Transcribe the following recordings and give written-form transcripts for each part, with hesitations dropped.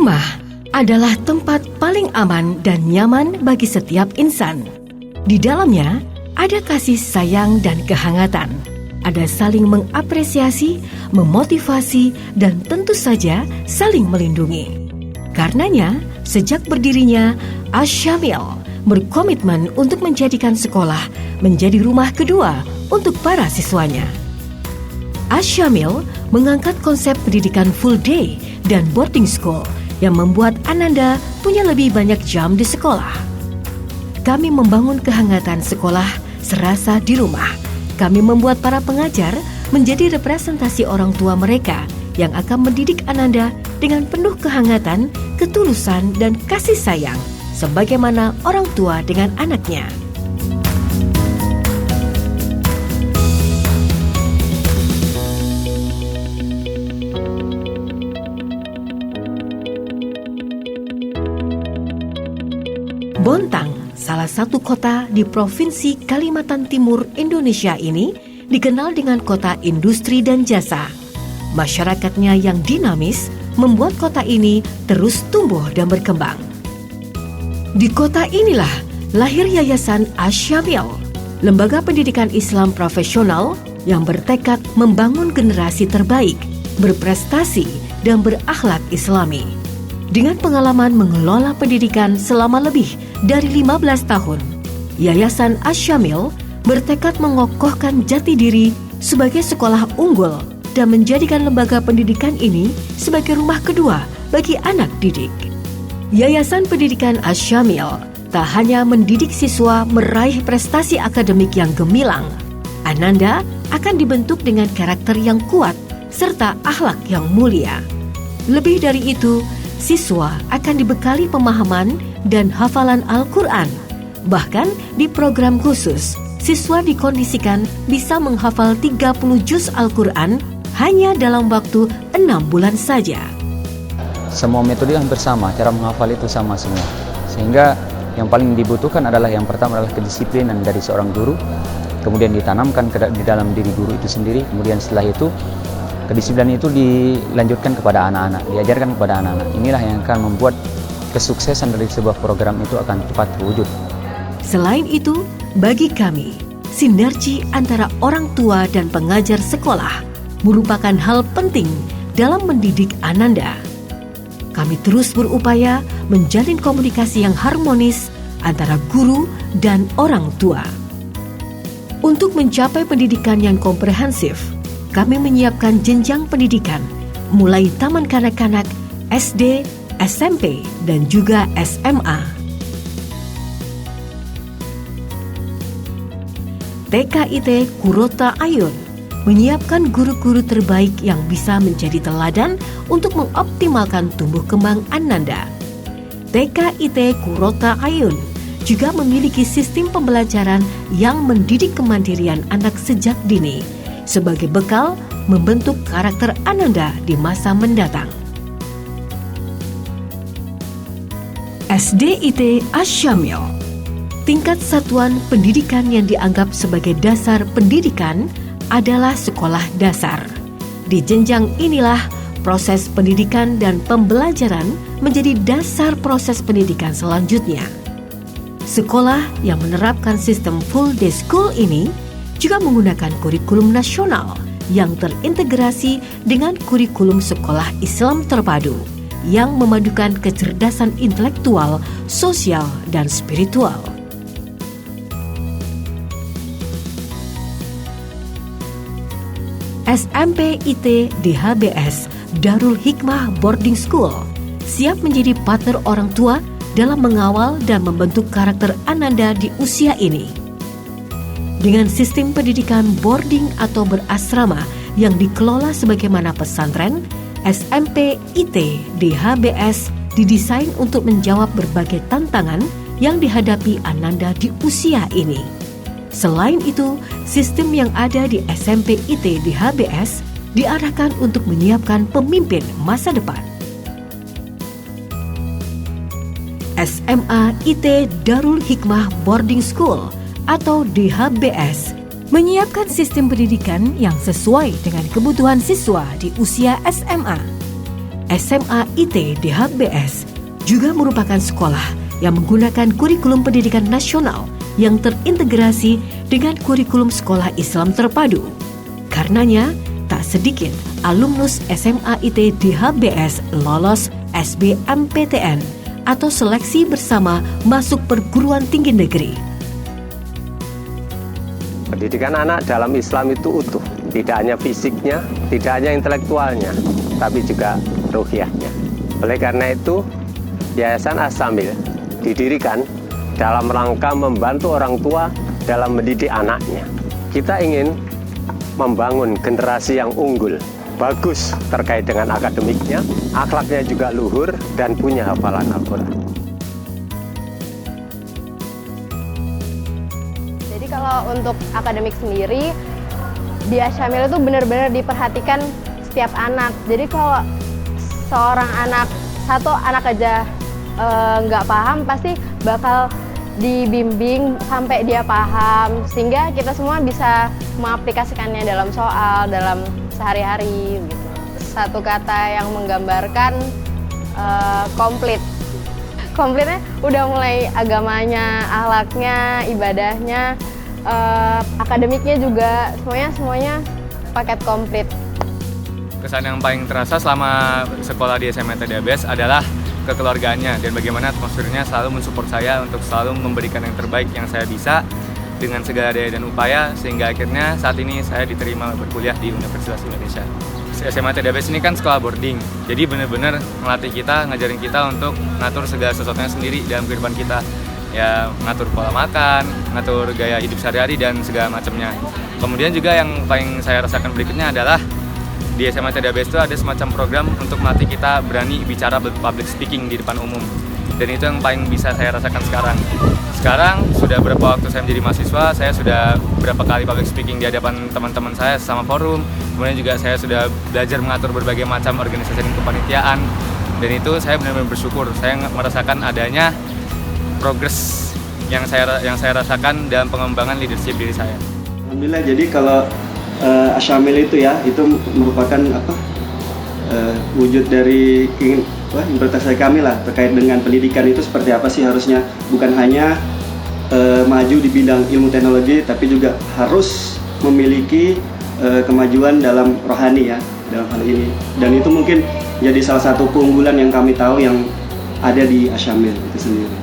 Rumah adalah tempat paling aman dan nyaman bagi setiap insan. Di dalamnya ada kasih sayang dan kehangatan. Ada saling mengapresiasi, memotivasi, dan tentu saja saling melindungi. Karenanya, sejak berdirinya, Asy-Syamil berkomitmen untuk menjadikan sekolah menjadi rumah kedua untuk para siswanya. Asy-Syamil mengangkat konsep pendidikan full day dan boarding school yang membuat Ananda punya lebih banyak jam di sekolah. Kami membangun kehangatan sekolah serasa di rumah. Kami membuat para pengajar menjadi representasi orang tua mereka yang akan mendidik Ananda dengan penuh kehangatan, ketulusan, dan kasih sayang, sebagaimana orang tua dengan anaknya. Bontang, salah satu kota di Provinsi Kalimantan Timur, Indonesia ini dikenal dengan kota industri dan jasa. Masyarakatnya yang dinamis membuat kota ini terus tumbuh dan berkembang. Di kota inilah lahir Yayasan Asy-Syamil, lembaga pendidikan Islam profesional yang bertekad membangun generasi terbaik, berprestasi, dan berakhlak Islami. Dengan pengalaman mengelola pendidikan selama lebih dari 15 tahun, Yayasan Asy-Syamil bertekad mengokohkan jati diri sebagai sekolah unggul dan menjadikan lembaga pendidikan ini sebagai rumah kedua bagi anak didik. Yayasan Pendidikan Asy-Syamil tak hanya mendidik siswa meraih prestasi akademik yang gemilang, Ananda akan dibentuk dengan karakter yang kuat serta akhlak yang mulia. Lebih dari itu, siswa akan dibekali pemahaman dan hafalan Al-Quran. Bahkan di program khusus, siswa dikondisikan bisa menghafal 30 juz Al-Quran hanya dalam waktu 6 bulan saja. Semua metode hampir sama, cara menghafal itu sama semua. Sehingga yang paling dibutuhkan adalah yang pertama adalah kedisiplinan dari seorang guru, kemudian ditanamkan di dalam diri guru itu sendiri, kemudian setelah itu kedisiplinan itu dilanjutkan kepada anak-anak, diajarkan kepada anak-anak. Inilah yang akan membuat kesuksesan dari sebuah program itu akan cepat terwujud. Selain itu, bagi kami, sinergi antara orang tua dan pengajar sekolah merupakan hal penting dalam mendidik Ananda. Kami terus berupaya menjalin komunikasi yang harmonis antara guru dan orang tua. Untuk mencapai pendidikan yang komprehensif, kami menyiapkan jenjang pendidikan, mulai taman kanak-kanak, SD, SMP, dan juga SMA. TKIT Kurota Ayun menyiapkan guru-guru terbaik yang bisa menjadi teladan untuk mengoptimalkan tumbuh kembang Ananda. TKIT Kurota Ayun juga memiliki sistem pembelajaran yang mendidik kemandirian anak sejak dini, sebagai bekal membentuk karakter Ananda di masa mendatang. SDIT Asy-Syamil, tingkat satuan pendidikan yang dianggap sebagai dasar pendidikan adalah sekolah dasar. Di jenjang inilah proses pendidikan dan pembelajaran menjadi dasar proses pendidikan selanjutnya. Sekolah yang menerapkan sistem full day school ini juga menggunakan kurikulum nasional yang terintegrasi dengan kurikulum sekolah Islam terpadu yang memadukan kecerdasan intelektual, sosial, dan spiritual. SMPIT DHBS Darul Hikmah Boarding School siap menjadi partner orang tua dalam mengawal dan membentuk karakter Ananda di usia ini. Dengan sistem pendidikan boarding atau berasrama yang dikelola sebagaimana pesantren, SMPIT DHBS didesain untuk menjawab berbagai tantangan yang dihadapi Ananda di usia ini. Selain itu, sistem yang ada di SMPIT DHBS diarahkan untuk menyiapkan pemimpin masa depan. SMA IT Darul Hikmah Boarding School atau DHBS menyiapkan sistem pendidikan yang sesuai dengan kebutuhan siswa di usia SMA. SMA IT DHBS juga merupakan sekolah yang menggunakan kurikulum pendidikan nasional yang terintegrasi dengan kurikulum sekolah Islam terpadu. Karenanya, tak sedikit alumnus SMA IT DHBS lolos SBMPTN atau seleksi bersama masuk perguruan tinggi negeri. Pendidikan anak dalam Islam itu utuh, tidak hanya fisiknya, tidak hanya intelektualnya, tapi juga ruhiyahnya. Oleh karena itu, Yayasan As-Syamil didirikan dalam rangka membantu orang tua dalam mendidik anaknya. Kita ingin membangun generasi yang unggul, bagus terkait dengan akademiknya, akhlaknya juga luhur, dan punya hafalan Al-Quran. Jadi kalau untuk akademik sendiri, di As-Syamil itu benar-benar diperhatikan setiap anak. Jadi kalau seorang anak, satu anak aja nggak paham, pasti bakal dibimbing sampai dia paham, sehingga kita semua bisa mengaplikasikannya dalam soal, dalam sehari-hari gitu. Satu kata yang menggambarkan komplit. Komplitnya udah mulai agamanya, akhlaknya, ibadahnya, akademiknya juga, semuanya paket komplit. Kesan yang paling terasa selama sekolah di SMA IT DHBS adalah kekeluargaannya dan bagaimana atmosfernya selalu mensupport saya untuk selalu memberikan yang terbaik yang saya bisa dengan segala daya dan upaya, sehingga akhirnya saat ini saya diterima berkuliah di Universitas Indonesia. SMA IT DHBS ini kan sekolah boarding, jadi benar-benar melatih kita, ngajarin kita untuk ngatur segala sesuatunya sendiri dalam kehidupan kita. Ya, ngatur pola makan, ngatur gaya hidup sehari-hari dan segala macamnya. Kemudian juga yang paling saya rasakan berikutnya adalah di SMA IT DHBS itu ada semacam program untuk melatih kita berani bicara public speaking di depan umum. Dan itu yang paling bisa saya rasakan sekarang. Sekarang sudah berapa waktu saya menjadi mahasiswa, saya sudah berapa kali public speaking di hadapan teman-teman saya sama forum. Kemudian juga saya sudah belajar mengatur berbagai macam organisasi dan kepanitiaan. Dan itu saya benar-benar bersyukur, saya merasakan adanya progres yang saya rasakan dalam pengembangan leadership diri saya. Alhamdulillah, jadi kalau As-Syamil itu ya, itu merupakan wujud dari interpretasi kami lah terkait dengan pendidikan itu seperti apa sih harusnya, bukan hanya maju di bidang ilmu teknologi, tapi juga harus memiliki kemajuan dalam rohani ya, dalam hal ini. Dan itu mungkin jadi salah satu keunggulan yang kami tahu yang ada di As-Syamil itu sendiri.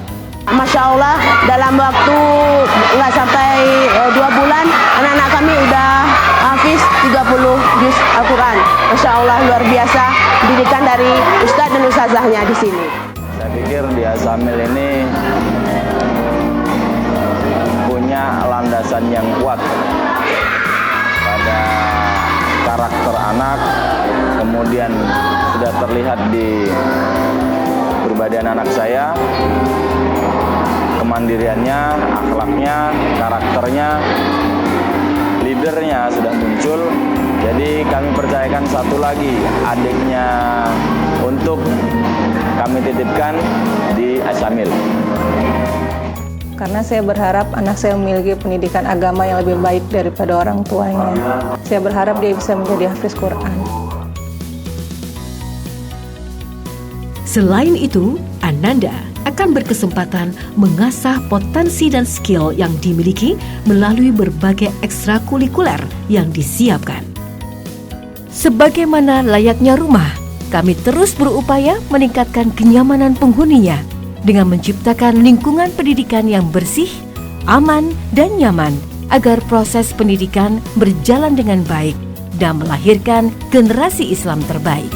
Masya Allah, dalam waktu nggak sampai 2 bulan, anak-anak kami udah hafiz 30 juz Al-Quran. Masya Allah, luar biasa pendidikan dari ustadz dan ustazahnya di sini. Saya pikir di As-Syamil ini punya landasan yang kuat pada karakter anak, kemudian sudah terlihat di kepribadian anak saya, kemandiriannya, akhlaknya, karakternya, leadernya sudah muncul. Jadi kami percayakan satu lagi adiknya untuk kami titipkan di As-Syamil. Karena saya berharap anak saya memiliki pendidikan agama yang lebih baik daripada orang tuanya. Saya berharap dia bisa menjadi hafiz Quran. Selain itu, Ananda akan berkesempatan mengasah potensi dan skill yang dimiliki melalui berbagai ekstrakurikuler yang disiapkan. Sebagaimana layaknya rumah, kami terus berupaya meningkatkan kenyamanan penghuninya dengan menciptakan lingkungan pendidikan yang bersih, aman, dan nyaman agar proses pendidikan berjalan dengan baik dan melahirkan generasi Islam terbaik.